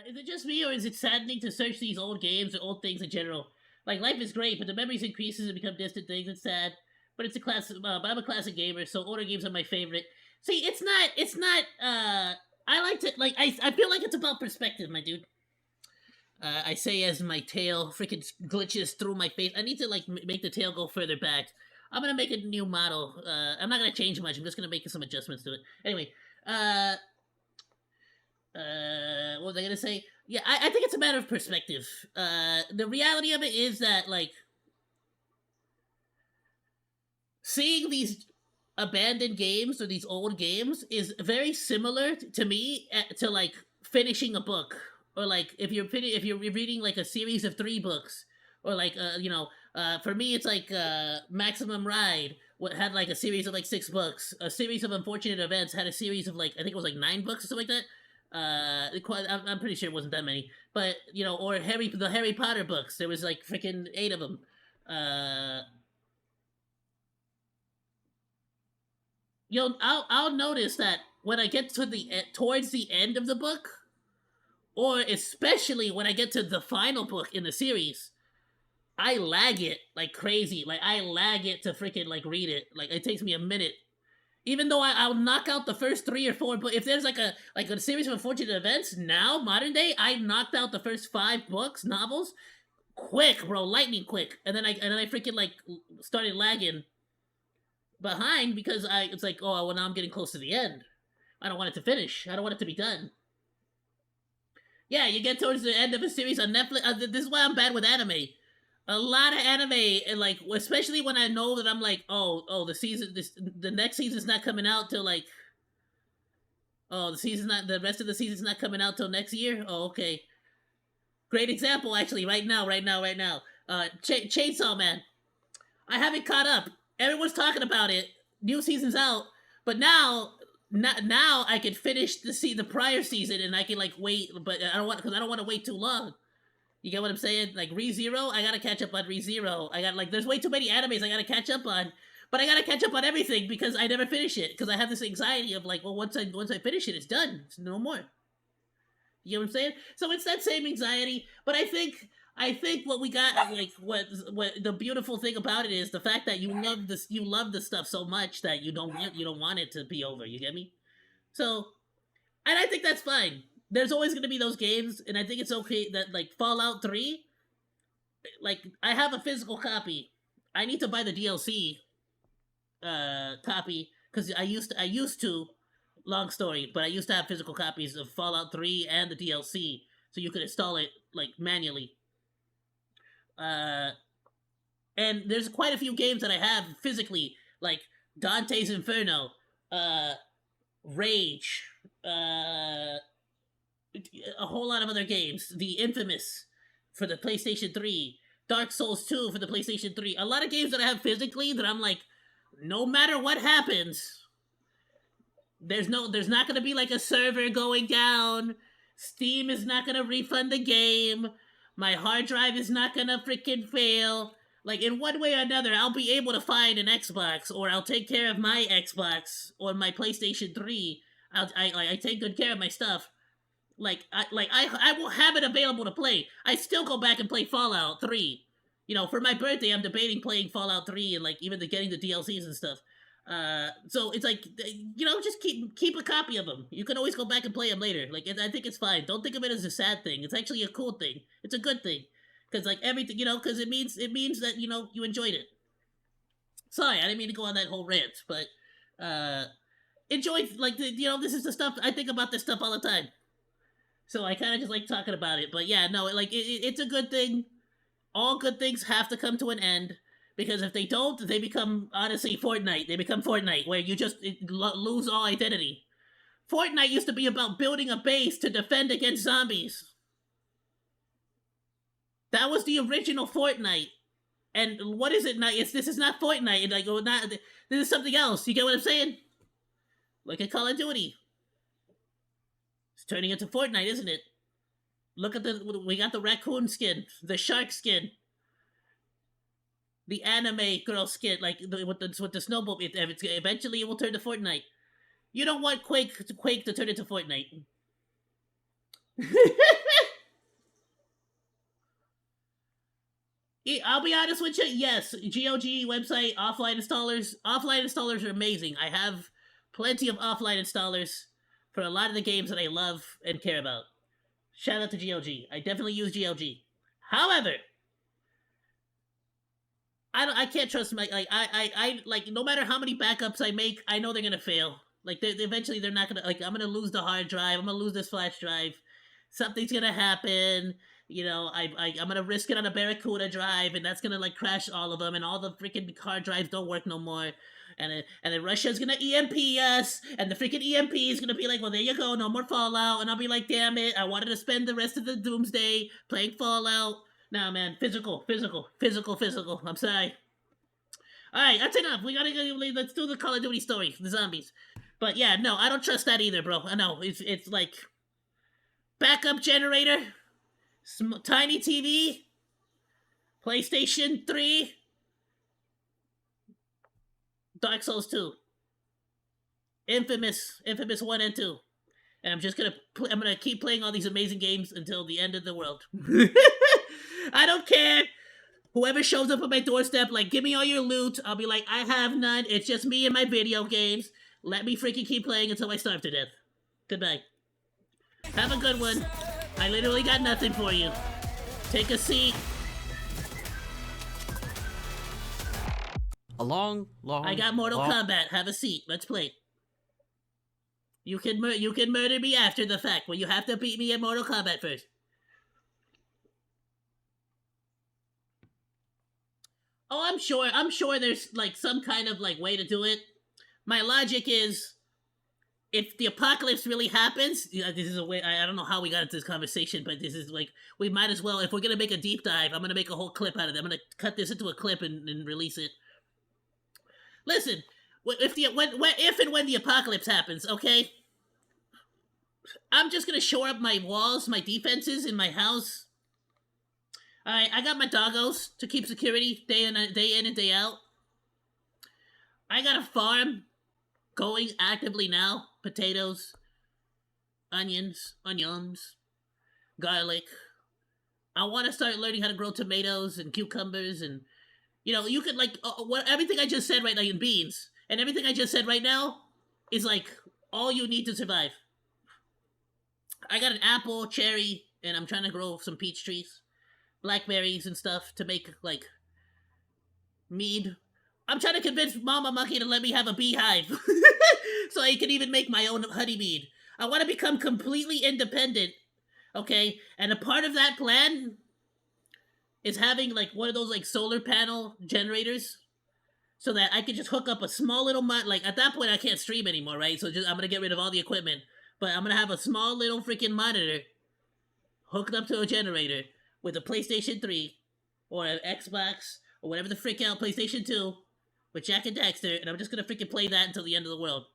Is it just me, or is it saddening to search these old games or old things in general? Like, life is great, but the memories increases and become distant things. It's sad, but it's a class. But I'm a classic gamer, so older games are my favorite. See, it's not. It's not. I like to like. I feel like it's about perspective, my dude. I say as my tail freaking glitches through my face. I need to like make the tail go further back. I'm gonna make a new model. I'm not gonna change much. I'm just gonna make some adjustments to it. Anyway, uh, what was I gonna say? Yeah, I think it's a matter of perspective. The reality of it is that like seeing these abandoned games or these old games is very similar to me to like finishing a book, or like if you're reading like a series of 3 books, or like for me it's like Maximum Ride what had like a series of like 6 books. A Series of Unfortunate Events had a series of like I think it was like 9 books or something like that. I'm pretty sure it wasn't that many, but or the Harry Potter books. There was like freaking 8 of them. Uh, I'll notice that when I get to towards the end of the book, or especially when I get to the final book in the series, I lag it like crazy. Like I lag it to freaking like read it. Like it takes me a minute. Even though I'll knock out the first 3 or 4, but if there's like a series of unfortunate events now, modern day, I knocked out the first 5 books, novels, quick, bro, lightning quick, and then I freaking like started lagging behind because it's like, oh well, now I'm getting close to the end. I don't want it to finish. I don't want it to be done. Yeah, you get towards the end of a series on Netflix. This is why I'm bad with anime. A lot of anime, and like especially when I know that I'm like, the next season's not coming out till like, the rest of the season's not coming out till next year. Oh, okay. Great example, actually, right now. Chainsaw Man. I haven't caught up. Everyone's talking about it. New season's out, but now I can finish the prior season, and I can like wait, but I don't want to wait too long. You get what I'm saying? Like ReZero, I gotta catch up on ReZero. I got like there's way too many animes I gotta catch up on, but I gotta catch up on everything because I never finish it because I have this anxiety of like, well, once I finish it, it's done. It's no more. You know what I'm saying? So it's that same anxiety, but I think what we got, like what the beautiful thing about it is the fact that you love this stuff so much that you don't want it to be over. You get me? So, and I think that's fine. There's always going to be those games, and I think it's okay that like Fallout 3, like I have a physical copy. I need to buy the DLC copy because I used to long story, but I used to have physical copies of Fallout 3 and the DLC, so you could install it like manually. Uh, and there's quite a few games that I have physically, like Dante's Inferno, uh, Rage, a whole lot of other games. The Infamous for the PlayStation 3, Dark Souls 2 for the PlayStation 3. A lot of games that I have physically that I'm like, no matter what happens, there's not gonna be like a server going down. Steam is not gonna refund the game. My hard drive is not gonna freaking fail. Like in one way or another, I'll be able to find an Xbox, or I'll take care of my Xbox or my PlayStation 3. I take good care of my stuff. I will have it available to play. I still go back and play Fallout 3. For my birthday, I'm debating playing Fallout 3 and like even getting the DLCs and stuff. So it's like just keep a copy of them. You can always go back and play them later. Like I think it's fine. Don't think of it as a sad thing. It's actually a cool thing. It's a good thing because like everything because it means that you enjoyed it. Sorry, I didn't mean to go on that whole rant, but enjoy like this is the stuff I think about this stuff all the time. So I kind of just like talking about it. But yeah, no, it's a good thing. All good things have to come to an end. Because if they don't, they become, honestly, Fortnite. They become Fortnite, where you just lose all identity. Fortnite used to be about building a base to defend against zombies. That was the original Fortnite. And what is it now? This is not Fortnite. And this is something else. You get what I'm saying? Like a Call of Duty. It's turning into Fortnite, isn't it? Look at we got the raccoon skin, the shark skin, the anime girl skin, like with the snowball. Eventually it will turn to Fortnite. You don't want Quake to turn into Fortnite. I'll be honest with you. Yes, GOG website offline installers. Offline installers are amazing. I have plenty of offline installers for a lot of the games that I love and care about. Shout out to GOG. I definitely use GOG. However, I can't trust my I like no matter how many backups I make, I know they're gonna fail. Like eventually they're not gonna like I'm gonna lose the hard drive. I'm gonna lose this flash drive. Something's gonna happen. You know, I'm gonna risk it on a Barracuda drive, and that's gonna like crash all of them, and all the freaking hard drives don't work no more. And then Russia's gonna EMP us, and the freaking EMP is gonna be like, well, there you go, no more Fallout, and I'll be like, damn it, I wanted to spend the rest of the Doomsday playing Fallout. Nah, man, physical. I'm sorry. All right, that's enough. We gotta go. Let's do the Call of Duty story, the zombies. But yeah, no, I don't trust that either, bro. I know it's like backup generator, tiny TV, PlayStation 3, Dark Souls 2, Infamous 1 and 2. And I'm just gonna I'm gonna keep playing all these amazing games until the end of the world. I don't care. Whoever shows up at my doorstep, like, give me all your loot. I'll be like, I have none. It's just me and my video games. Let me freaking keep playing until I starve to death. Goodbye. Have a good one. I literally got nothing for you. Take a seat. I got Mortal Kombat. Have a seat. Let's play. You can murder me after the fact, but you have to beat me at Mortal Kombat first. Oh, I'm sure there's like some kind of like way to do it. My logic is, if the apocalypse really happens, this is a way. I don't know how we got into this conversation, but this is like, we might as well. If we're gonna make a deep dive, I'm gonna make a whole clip out of it. I'm gonna cut this into a clip and release it. Listen, if and when the apocalypse happens, okay, I'm just gonna shore up my walls, my defenses in my house. Alright, I got my doggos to keep security day in and day out. I got a farm going actively now. Potatoes, onions, garlic. I want to start learning how to grow tomatoes and cucumbers, and you could like everything I just said right now, in beans, and everything I just said right now is like all you need to survive. I got an apple, cherry, and I'm trying to grow some peach trees, blackberries and stuff to make like mead. I'm trying to convince Mama Monkey to let me have a beehive so I can even make my own honey mead. I want to become completely independent, okay? And a part of that plan is having like one of those like solar panel generators, so that I can just hook up a small little like at that point I can't stream anymore, right? So I'm gonna get rid of all the equipment, but I'm gonna have a small little freaking monitor hooked up to a generator with a PlayStation 3 or an Xbox or whatever the frick out, PlayStation 2 with Jack and Daxter, and I'm just gonna freaking play that until the end of the world.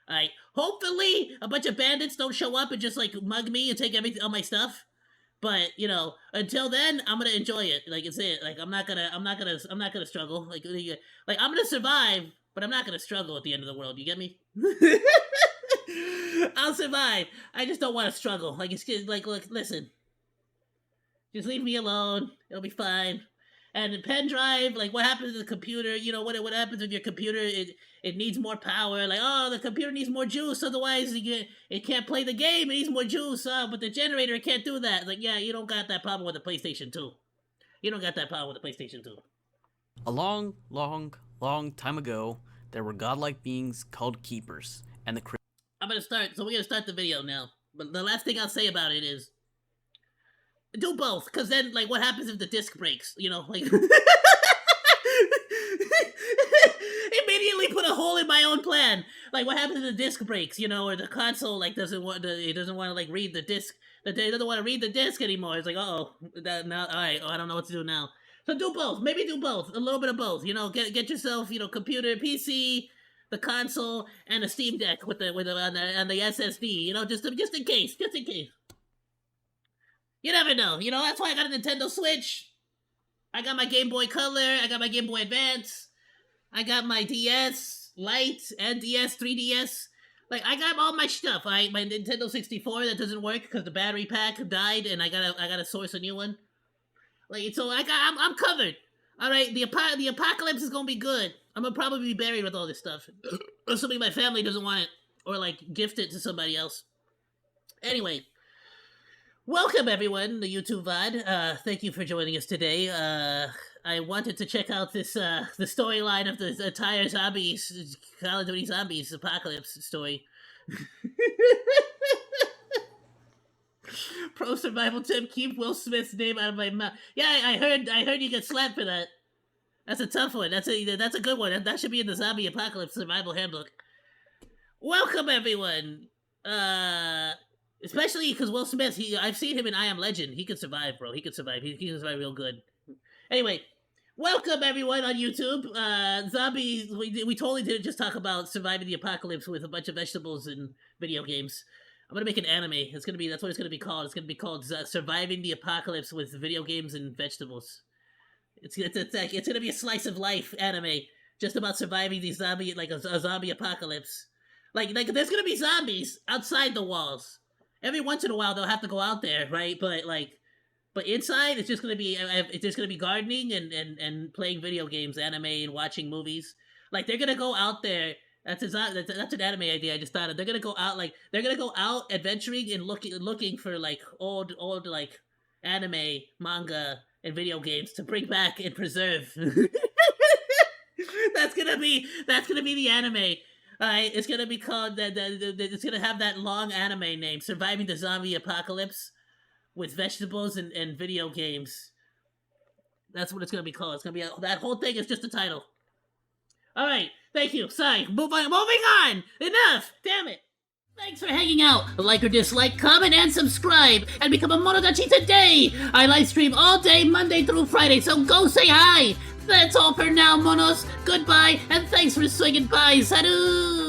Alright, hopefully a bunch of bandits don't show up and just like mug me and take all my stuff. But until then, I'm gonna enjoy it. Like, it's it. Like, I'm not gonna struggle. Like I'm gonna survive, but I'm not gonna struggle at the end of the world. You get me? I'll survive. I just don't want to struggle. Like, it's like, look, listen. Just leave me alone. It'll be fine. And the pen drive, like, what happens to the computer? What happens with your computer? It needs more power. Like, oh, the computer needs more juice, otherwise it can't play the game. It needs more juice. But the generator can't do that. Like, yeah, you don't got that problem with the PlayStation 2. You don't got that problem with the PlayStation 2. A long, long, long time ago, there were godlike beings called keepers, and the we're gonna start the video now. But the last thing I'll say about it is, do both, because then, like, what happens if the disc breaks? Like... Immediately put a hole in my own plan. Like, what happens if the disc breaks, or the console, like, doesn't want to, like, read the disc. It doesn't want to read the disc anymore. It's like, now, alright, I don't know what to do now. So do both. Maybe do both. A little bit of both. Get yourself, computer, PC, the console, and a Steam Deck with the on the SSD, just in case. Just in case. You never know. That's why I got a Nintendo Switch. I got my Game Boy Color. I got my Game Boy Advance. I got my DS Lite and DS 3DS. Like, I got all my stuff. My Nintendo 64 that doesn't work because the battery pack died, and I gotta source a new one. Like, so I'm covered. All right, the apocalypse is gonna be good. I'm gonna probably be buried with all this stuff, assuming my family doesn't want it or like gift it to somebody else. Anyway, welcome everyone to YouTube VOD. Thank you for joining us today. I wanted to check out this the storyline of the entire zombies Call of Duty Zombies apocalypse story. Pro survival tip: keep Will Smith's name out of my mouth. Yeah, I heard you get slapped for that. That's a tough one. That's a good one. That should be in the zombie apocalypse survival handbook. Welcome everyone. Especially because Will Smith, I've seen him in I Am Legend. He could survive, bro. He could survive. He can survive real good. Anyway, welcome everyone on YouTube. Zombies. We totally didn't just talk about surviving the apocalypse with a bunch of vegetables and video games. I'm gonna make an anime. That's what it's gonna be called. It's gonna be called Surviving the Apocalypse with Video Games and Vegetables. It's gonna be a slice of life anime just about surviving these zombie a zombie apocalypse. Like there's gonna be zombies outside the walls. Every once in a while they'll have to go out there, right? But inside it's just gonna be gardening and playing video games, anime, and watching movies. Like they're gonna go out there. That's an anime idea I just thought of. They're gonna go out adventuring and looking for like old like anime, manga, and video games to bring back and preserve. That's gonna be the anime. Alright, it's gonna be called it's gonna have that long anime name, Surviving the Zombie Apocalypse with Vegetables and Video Games. That's what it's gonna be called. It's gonna be that whole thing is just a title. Alright, thank you. Sorry, moving on! Enough! Damn it! Thanks for hanging out. Like or dislike, comment, and subscribe, and become a Monodachi today! I live stream all day, Monday through Friday, so go say hi! That's all for now, Monos. Goodbye, and thanks for swinging by. Salut!